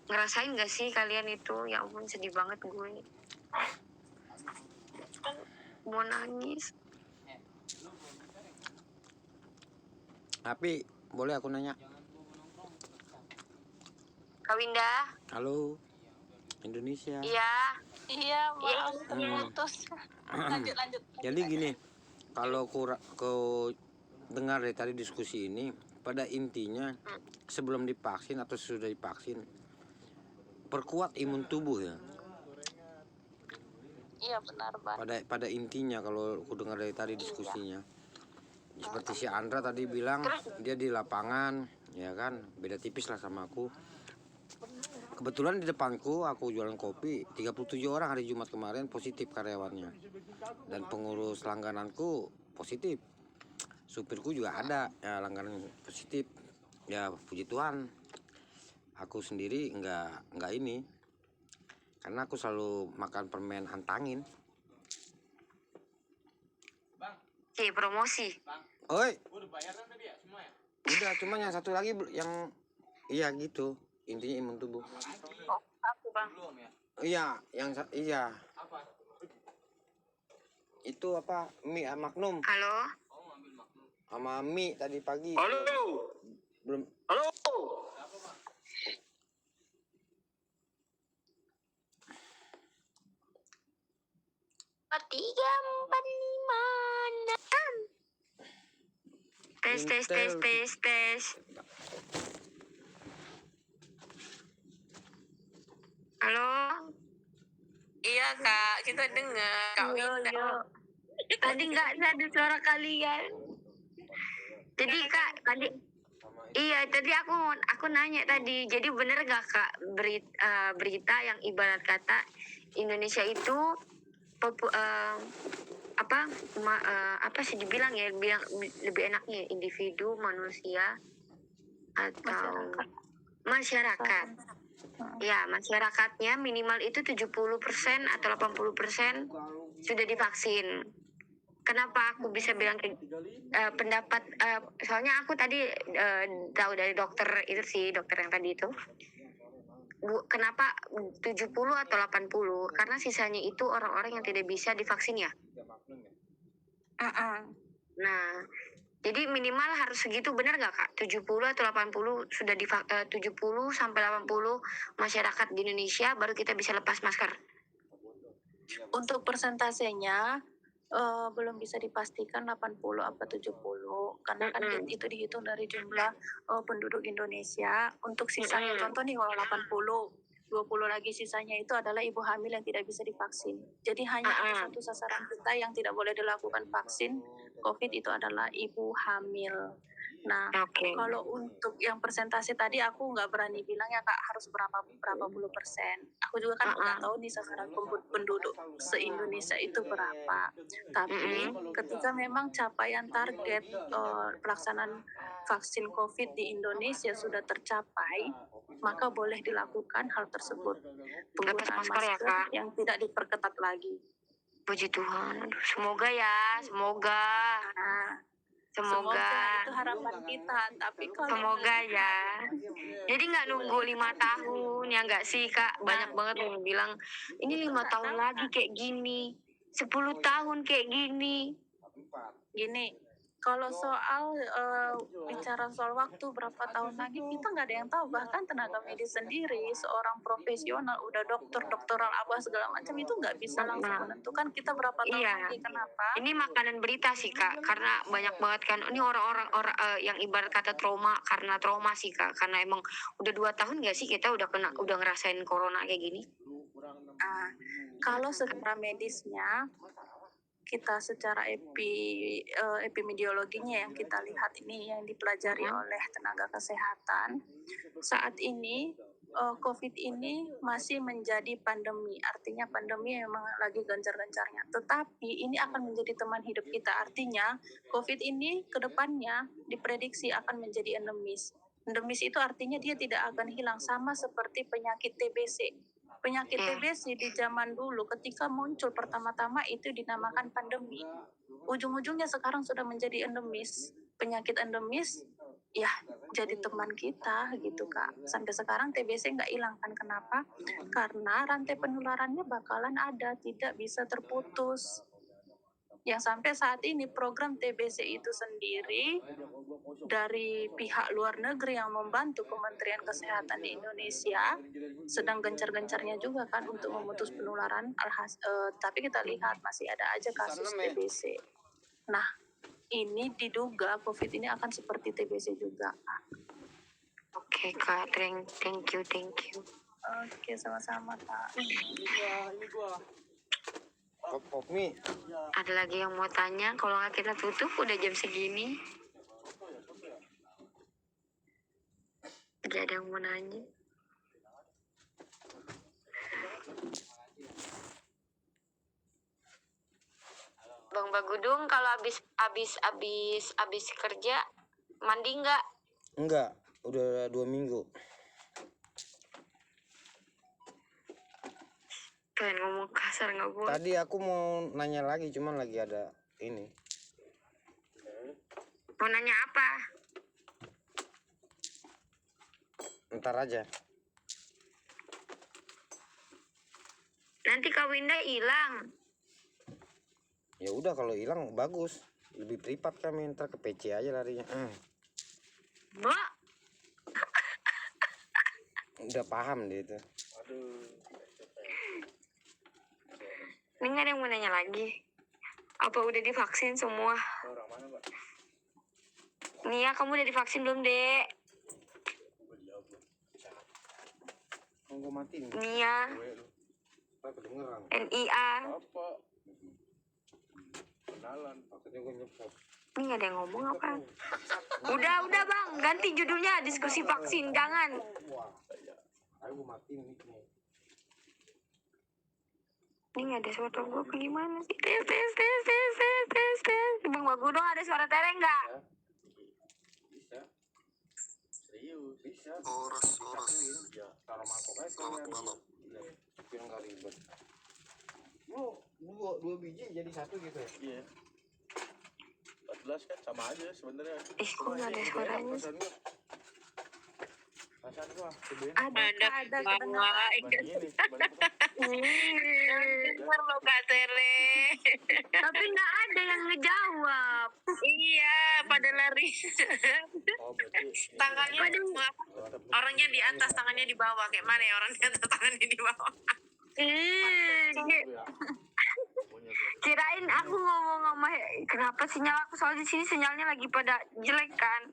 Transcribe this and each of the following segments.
Ngerasain gak sih kalian itu? Ya ampun, sedih banget gue. Mau nangis. Tapi boleh aku nanya? Kak Winda? Halo, Indonesia. Iya, maaf putus. Lanjut. Jadi gini, kalau kau dengar dari tadi diskusi ini, pada intinya sebelum divaksin atau sudah divaksin, perkuat imun tubuh ya. Iya benar, Bang. Pada intinya kalau aku dengar dari tadi diskusinya, seperti si Andra tadi bilang dia di lapangan, ya kan, beda tipis lah sama aku. Kebetulan di depanku aku jualan kopi, 37 orang hari Jumat kemarin positif karyawannya. Dan pengurus langgananku positif. Supirku juga ada ya langganan positif. Ya puji Tuhan. Aku sendiri enggak ini. Karena aku selalu makan permen antangin. Oke, promosi. Oi. Udah bayaran tadi ya semua ya? Udah, cuma yang satu lagi yang iya gitu. Intinya imun tubuh. Aku, Bang. Iya, iya. Apa? Itu apa? Mie Magnum. Halo? Sama mie tadi pagi. Halo. Belum. Halo. Tiga, empat, lima, enam. Tes. Halo? Iya, Kak. Kita dengar. Kak Winda. Tadi nggak ada suara kalian. Jadi Kak, tadi aku nanya tadi. Jadi bener gak Kak berita yang ibarat kata Indonesia itu apa sih dibilang ya, bilang lebih enaknya individu, manusia atau masyarakat. Ya, masyarakatnya minimal itu 70% atau 80% sudah divaksin. Kenapa aku bisa bilang pendapat soalnya aku tadi tahu dari dokter itu sih, dokter yang tadi itu. Kenapa 70 atau 80? Karena sisanya itu orang-orang yang tidak bisa divaksin ya. Nah, jadi minimal harus segitu, benar nggak Kak? 70 atau 80 sudah 70 sampai 80 masyarakat di Indonesia baru kita bisa lepas masker. Untuk persentasenya belum bisa dipastikan 80 apa 70 karena kan itu dihitung dari jumlah penduduk Indonesia. Untuk sisanya contoh nih, kalau 80, 20 lagi sisanya itu adalah ibu hamil yang tidak bisa divaksin. Jadi hanya ada satu sasaran kita yang tidak boleh dilakukan vaksin COVID, itu adalah ibu hamil. Nah, kalau untuk yang persentase tadi aku nggak berani bilang ya Kak harus berapa puluh persen. Aku juga kan nggak tahu nih sasaran penduduk se-Indonesia itu berapa. Tapi ketika memang capaian target pelaksanaan vaksin COVID di Indonesia sudah tercapai, maka boleh dilakukan hal tersebut. Penggunaan masker yang tidak diperketat lagi. Puji Tuhan. Semoga ya, semoga. Semoga itu harapan kita, tapi kalau semoga ya. Jadi nggak nunggu 5 tahun ya nggak sih Kak? Banyak banget yang bilang ini 5 tahun lagi kayak gini, 10 tahun kayak gini. Kalau soal bicara soal waktu berapa tahun lagi, kita nggak ada yang tahu. Bahkan tenaga medis sendiri, seorang profesional, udah doktoral apa segala macam, itu nggak bisa langsung menentukan kita berapa tahun lagi. Kenapa? Ini makanan berita sih Kak, karena banyak banget kan. Ini orang-orang yang ibarat kata karena trauma sih Kak. Karena emang udah 2 tahun nggak sih kita udah ngerasain corona kayak gini. Kalau secara medisnya, kita secara epidemiologinya yang kita lihat ini, yang dipelajari oleh tenaga kesehatan, saat ini COVID ini masih menjadi pandemi. Artinya pandemi memang lagi gencar-gencarnya. Tetapi ini akan menjadi teman hidup kita. Artinya COVID ini ke depannya diprediksi akan menjadi endemis. Endemis itu artinya dia tidak akan hilang, sama seperti penyakit TBC. Penyakit TBC di zaman dulu ketika muncul pertama-tama itu dinamakan pandemi. Ujung-ujungnya sekarang sudah menjadi endemis. Penyakit endemis ya jadi teman kita gitu Kak. Sampai sekarang TBC nggak hilang kan, kenapa? Karena rantai penularannya bakalan ada, tidak bisa terputus. Yang sampai saat ini program TBC itu sendiri dari pihak luar negeri yang membantu Kementerian Kesehatan di Indonesia sedang gencar-gencarnya juga kan untuk memutus penularan, tapi kita lihat masih ada aja kasus TBC. Nah, ini diduga COVID ini akan seperti TBC juga. Oke Kak, thank you. Oke, sama-sama Kak. Popmi, Ada lagi yang mau tanya? Kalau nggak kita tutup, udah jam segini. Gak ada yang mau nanya. Bang Bagudung, kalau abis kerja mandi nggak? enggak, udah 2 minggu. Pengen ngomong kasar nggak boleh. Tadi aku mau nanya lagi, cuman lagi ada ini. Mau nanya apa? Ntar aja. Nanti Kak Winda hilang. Ya udah, kalau hilang bagus. Lebih privat kami, ntar ke PC aja larinya. Mbak, Udah paham dia itu. ini nggak ada yang mau nanya lagi. Apa udah divaksin semua? Nia, kamu udah divaksin belum, Dek? Gue matiin. Nia, Kedengeran. NIA. Maksudnya gue nyepot. Ini nggak ada yang ngomong apa? Udah Bang, ganti judulnya diskusi vaksin, jangan. Ayo gue matiin nih. Ini nggak ada suara gue apa gimana sih? Tes. Bang Bagudong, ada suara tere nggak? Bisa. Serius. Bisa. Oras. Taruh mangkok aja. Selamat malam. Biar nggak ribet. Dua biji jadi satu gitu ya? Iya. 14 kan sama aja sebenarnya. Ih, kok nggak ada suaranya? Perasaan gua gede. Ada kedengaran. Begini, Dengar lo Kak Tere. Tapi nggak ada yang ngejawab. Iya, pada lari. Oh, berarti Tangannya orangnya di atas, tangannya di bawah. Kayak mana ya orang di atas, tangannya di bawah? Kirain aku ngomong sama kenapa sinyal aku, soalnya di sini sinyalnya lagi pada jelek kan.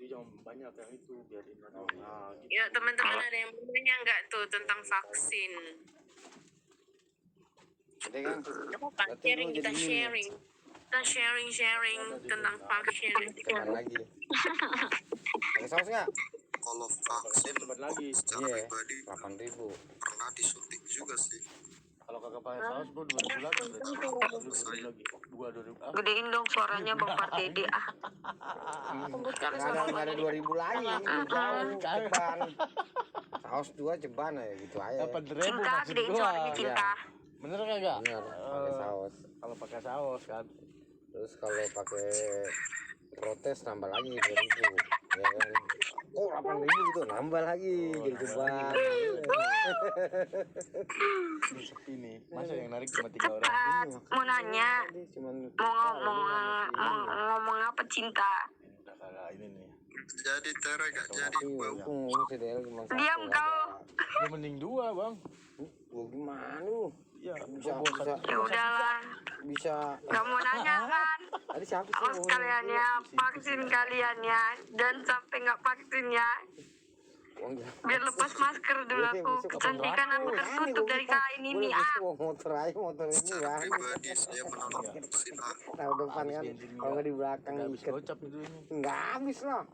dia jangan banyak yang itu biarin. Nah, gitu. Ya teman-teman, ada yang bertanya nggak tuh tentang vaksin? Ada kan? Apa? Berarti Sharing, lu kita jadi ini sharing. Kita sharing tentang vaksin. Tekan lagi. Pakai saus nggak? Kalau vaksin Tempat lagi. secara Iya. pribadi 8.000. pernah disuntik juga sih. Kalau kagak pakai saus gua 2000 lagi. Berarti lagi. 2000. Ah, Gedein dong suaranya Bang Partede. Nggak ada 2.000 lagi. Jauh, ceban. Saus 2 ceban ya gitu aja. 8.000 Cinta, maksud gedein gua. suaranya Cinta. Bener kagak? Bener, pakai saus. Kalau pakai saus kan. Terus kalau pakai protes nambah lagi 2.000. Ya kan? Oh 8.000 gitu, nambah lagi jadi ceban. Ini sepi nih. Masa yang narik cuma 3 orang? Cepat, mau nanya, Cuman mau ngomong apa Cinta? Udah kagak ini nih. Jadi Tere gak jadi bau. Ngomong CDL cuma satu. Diam kau. Ya mending 2, Bang. Gua gimana lu? Iya, Bisa, gua bisa, Ya udahlah, bisa. nggak mau nanya kan? Tadi siapa sih? Awas ngomong? kalian ya, vaksin kalian ya, dan sampai nggak vaksin ya. Oh, enggak. Biar lepas masker dulu aku, kecantikan aku tertutup dari kain ini ah. Motor aja, motor ini Secara lah. pribadi saya menolak vaksin A. Tahu depan kan, kalau nggak di belakang Udah habis ikat. gocap itu ini. Nggak habis lah.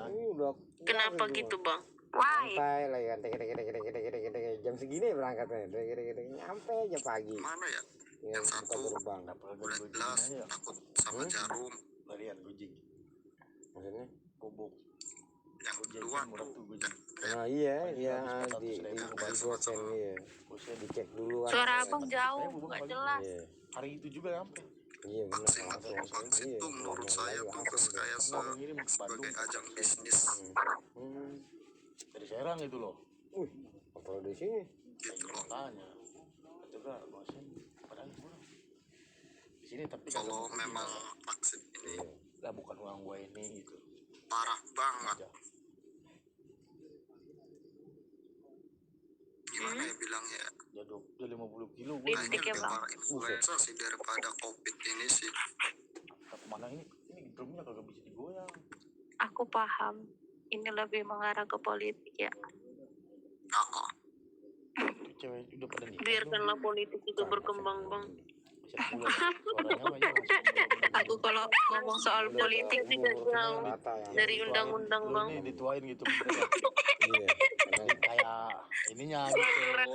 Ini udah. Kenapa gitu bang? Why? Sampai lah ya, jam segini berangkatnya, nyampe aja pagi. Mana ya? Tinggal Yang buka satu gerbang. udah jelas takut sama jarum. Larian gojek. Maksudnya? Bubuk. Yang kedua tuh Nah iya, di Gosen iya. Dicek dulu kan. Suara abang jauh, nggak jelas. Iya. Hari itu juga sampai. Iya benar vaksin langsung. vaksin Iya, tuh menurut ngomong saya lagi tuh langsung. kayak Ngomong ini sebagai Bandung ajang bisnis dari Serang itu loh. Kalau di sini gitu loh. Tanya. Juga bahasnya padahal kurang. Di sini tapi Kalau memang vaksin ini lah bukan uang gua ini gitu. parah banget, Aja. gimana ya bilangnya, Dia 50 kilo gua Lipstick kayaknya ya, lebih Bang. parah influenza sih daripada covid ini sih. mana ini drumnya kagak bisa digoyang. Aku paham. Ini lebih mengarah ke politik ya. Nah, Cewek udah pada nikah. Biarkanlah politik itu berkembang, Bang. Bisa pulang. Suaranya mah langsung. Aku kalau ngomong soal politik tidak jauh dari undang-undang, Bang. Ini dituain gitu. iya karena Kayak ininya gitu.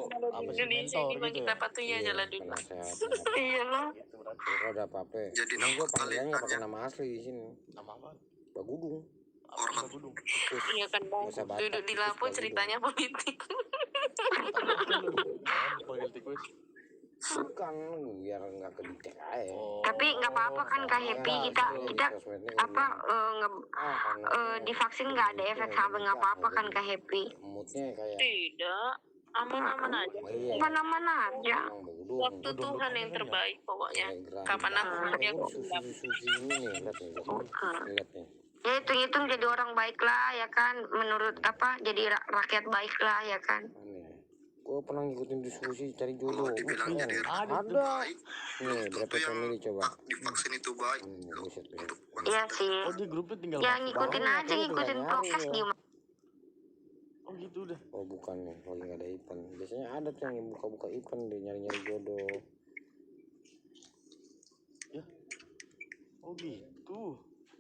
Kalau di Indonesia ini Bang, kita patuhnya aja lah dulu. penasehat. Iya, Bang. Gitu berarti. Kalau ada apa-apa, Jadi emang gue nama panggilannya nggak pakai kalian nama asli di sini. Nama apa? Bagudung. Apa Gunung? Iya kan, Bang. Bahasa Batak, Duduk di itu Lampung Bagudung. ceritanya politik. Politik wes. Bukan, biar nggak kedicek aja. Tapi nggak apa-apa kan Kak Happy, kita apa divaksin nggak ada efek samping nggak apa-apa kan Kak Happy. Moodnya kayak Tidak, aman-aman aja. iya, Mana-mana aja. emang Bagudung. Waktu Tuhan yang terbaik pokoknya. Kapan aku punya aku bilang. Susi ini nih, lihat nih, lihat nih. Ya hitung-hitung jadi orang baik lah ya kan, menurut apa jadi rakyat baik lah ya kan. Gue pernah ngikutin diskusi cari jodoh. dibilang jadi Ada. baik, Nih, berapa itu yang family coba? divaksin itu baik loh Buset, untuk Iya bangsa. sih. Oh di grupnya tinggal Ya masuk ngikutin doang. aja, ngikutin prokes gimana. Oh gitu deh. Oh bukan nih, lagi nggak ada event. Biasanya ada tuh yang buka-buka event deh, nyari-nyari jodoh. Oh gitu.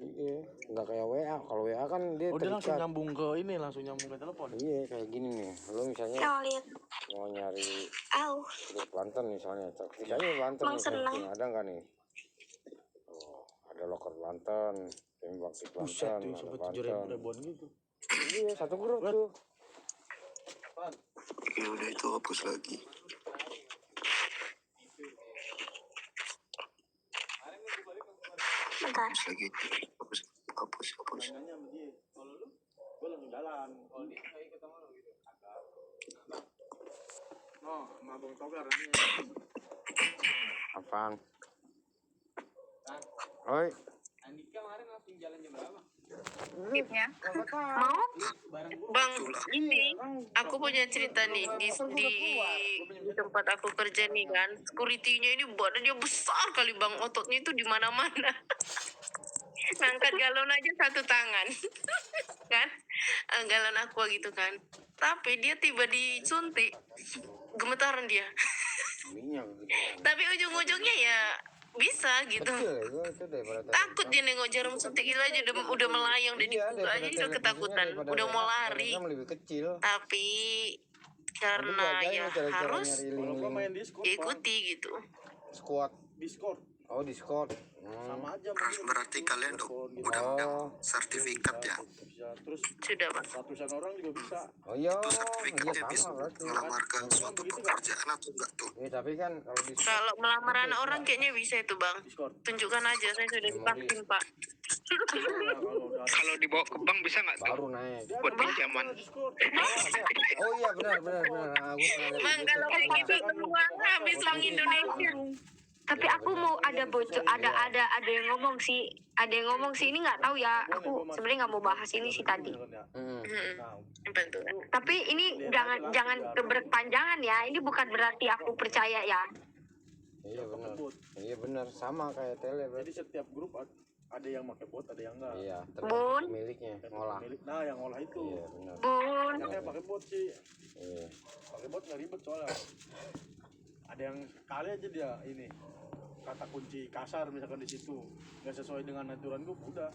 Iya, nggak kayak WA. Kalau WA kan dia Oh dia langsung terikat. nyambung ke ini, langsung nyambung ke telepon. Iya, kayak gini nih. Lo misalnya Lihat. mau nyari Au. grup Banten misalnya, ceritanya Banten Bang, nih, seneng. camping. Ada nggak nih? Oh, ada loker Banten, tim bakti Buset Banten, tuh ada sampai 7 Banten. ribuan gitu. Iya, satu grup tuh. Ya udah itu hapus lagi. Bentar. Hapus lagi. Hapus. Apaan? Oi, Tipnya. Mau? Bang, ini aku punya cerita nih di tempat aku kerja nih kan. Security-nya ini badannya besar kali Bang, ototnya itu di mana-mana. Ngangkat galon aja satu tangan. Kan? Galon aqua gitu kan. Tapi dia tiba disuntik, gemetaran dia. minyak gitu. Tapi ujung-ujungnya ya bisa gitu. Kecil ya, gua itu daripada Takut dia nengok jarum suntik itu aja udah melayang dan Iya, itu aja udah ketakutan, udah mau lari. Telegram lebih kecil. Tapi karena ya harus Kalau gua main Discord, diikuti gitu. Squad. Discord Oh, Discord. sama aja. Berarti kalian udah Oh. sertifikat ya. Bisa. Terus Sudah Bang. ratusan orang juga bisa. Oh iya, Itu iya sertifikatnya bisa sama berarti. melamar ke suatu pekerjaan atau enggak tuh? Iya, tapi kan kalau di Kalau melamar anak orang kayaknya bisa itu Bang. Discord. Tunjukkan aja saya sudah divaksin Pak. Kalau udah Kalau dibawa ke bank bisa nggak tuh baru naik. buat pinjaman? Discord. Oh iya, benar. Aku pernah lihat Bang di kalau YouTube. kayak gitu semua habis Bang Indonesia. Tapi aku mau ada bocor, ada yang ngomong sih, ini nggak tahu ya. Aku sebenarnya nggak mau bahas ini sih tadi. Apa tuh? Tapi ini jangan berkepanjangan ya. Ini bukan berarti aku percaya ya. Iya benar, sama kayak tele Jadi berarti. setiap grup ada yang pakai bot, ada yang enggak. Iya, Bun. tergantung miliknya ngolah. Nah, yang ngolah itu. Iya benar. Bun. Katanya pakai bot sih. Iya. Pakai bot nggak ribet soalnya. Ada yang kali aja dia ini kata kunci kasar misalkan di situ nggak sesuai dengan aturan grup udah.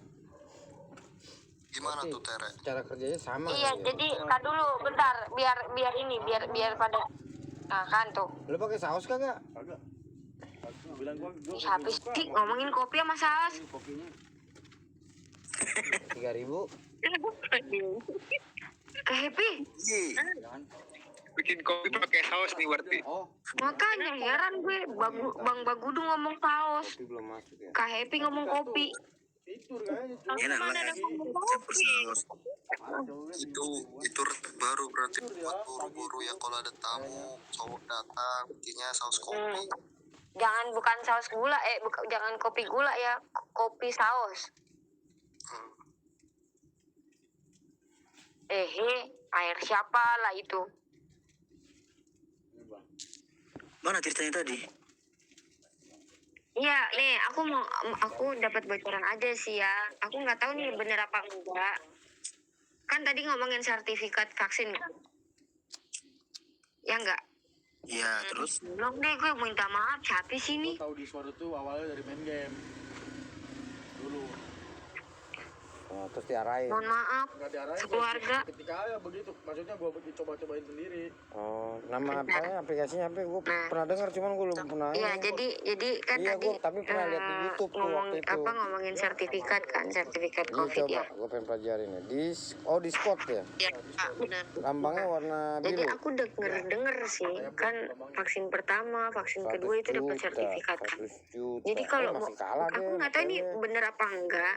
Gimana tuh Tere? Cara kerjanya sama. Iya, kali ya. jadi kan dulu bentar biar pada nah kan tuh. Lu pakai saus kagak? Kagak. Gua bilang gua Siapa sih ngomongin kopi sama saus? kopinya 3.000. Ke Happy. Iya. bikin kopi pakai saus nih berarti. Oh, Makanya heran gue, Bang Bagudu ngomong saus, kopi belum masuk ya. Kak Happy ngomong kopi. Fitur kayaknya tuh. Enak Mana ada lagi. ngomong Campur kopi? saus. Itu resep baru berarti buat guru-guru yang kalau ada tamu cowok datang bikinnya saus kopi. Jangan bukan saus gula, jangan kopi gula ya, kopi saus. Air siapa lah itu? Mana ceritanya tadi? Iya, nih aku dapat bocoran aja sih ya. Aku nggak tahu nih bener apa enggak. Kan tadi ngomongin sertifikat vaksin kan? Ya enggak? Iya, terus? Belum deh, gue minta maaf. Siapa sih Gue nih? tahu di suara tuh awalnya dari main game dulu. Oh, terus diarahin. Mohon maaf, Nggak diarahin. sekeluarga. Ketika ya begitu, maksudnya gue coba-cobain sendiri. Oh, nama apa ya aplikasinya apa? Gue pernah dengar, cuman gue belum pernah. Iya, jadi kan Iya, tadi gua tapi pernah lihat di YouTube tuh waktu itu. ngomongin sertifikat kan, sertifikat Iya, COVID coba ya. gue pengen pelajarin ya. Di spot ya. Ya, benar. Lambangnya warna Jadi biru. aku denger sih, kan vaksin pertama, vaksin kedua itu dapat sertifikat kan. 100 juta. Jadi kalau masih kalah aku deh. nggak tahu ini makanya. bener apa enggak.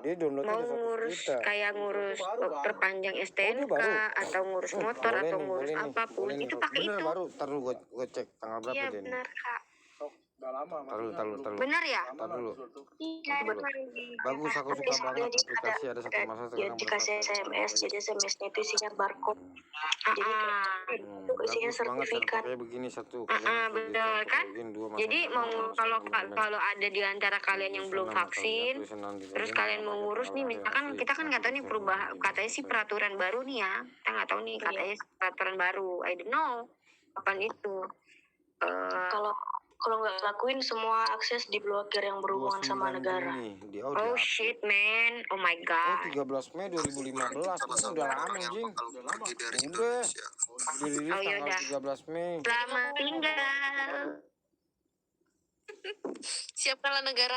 Dia downloadnya Mau udah 100 ngurus juta. kayak ngurus perpanjang Oh, STNK dia baru. atau ngurus motor Boleh atau nih, ngurus boleh nih, apapun boleh nih. itu pakai Bener itu. baru, ntar dulu gue cek tanggal berapa Iya dia nih. benar kak. Sok, udah lama. Taruh. Benar ya? Tar dulu. Iya benar. Bagus, aku suka banget aplikasi ada satu masa Dia sekarang dikasih SMS, jadi SMS-nya itu isinya barcode. Jadi itu isinya bagus banget sertifikat. kayak begini satu. Betul kan? Jadi mau kalau ada di antara kalian yang belum vaksin, terus kalian mau ngurus nih, misalkan kita kan nggak tahu nih perubahan, katanya sih peraturan baru nih ya, kita nggak tahu nih katanya peraturan baru, I don't know kapan itu. Kalau nggak lakuin semua akses diblokir yang berhubungan sama negara. Oh shit man, oh my Oh, god. 13 Mei 2015. Salah Itu satu udah orang lama yang anjing. bakal pergi dari Udah. Indonesia. Dirilis Oh, tanggal yaudah. 13 Mei. Selamat tinggal. Siapkanlah negara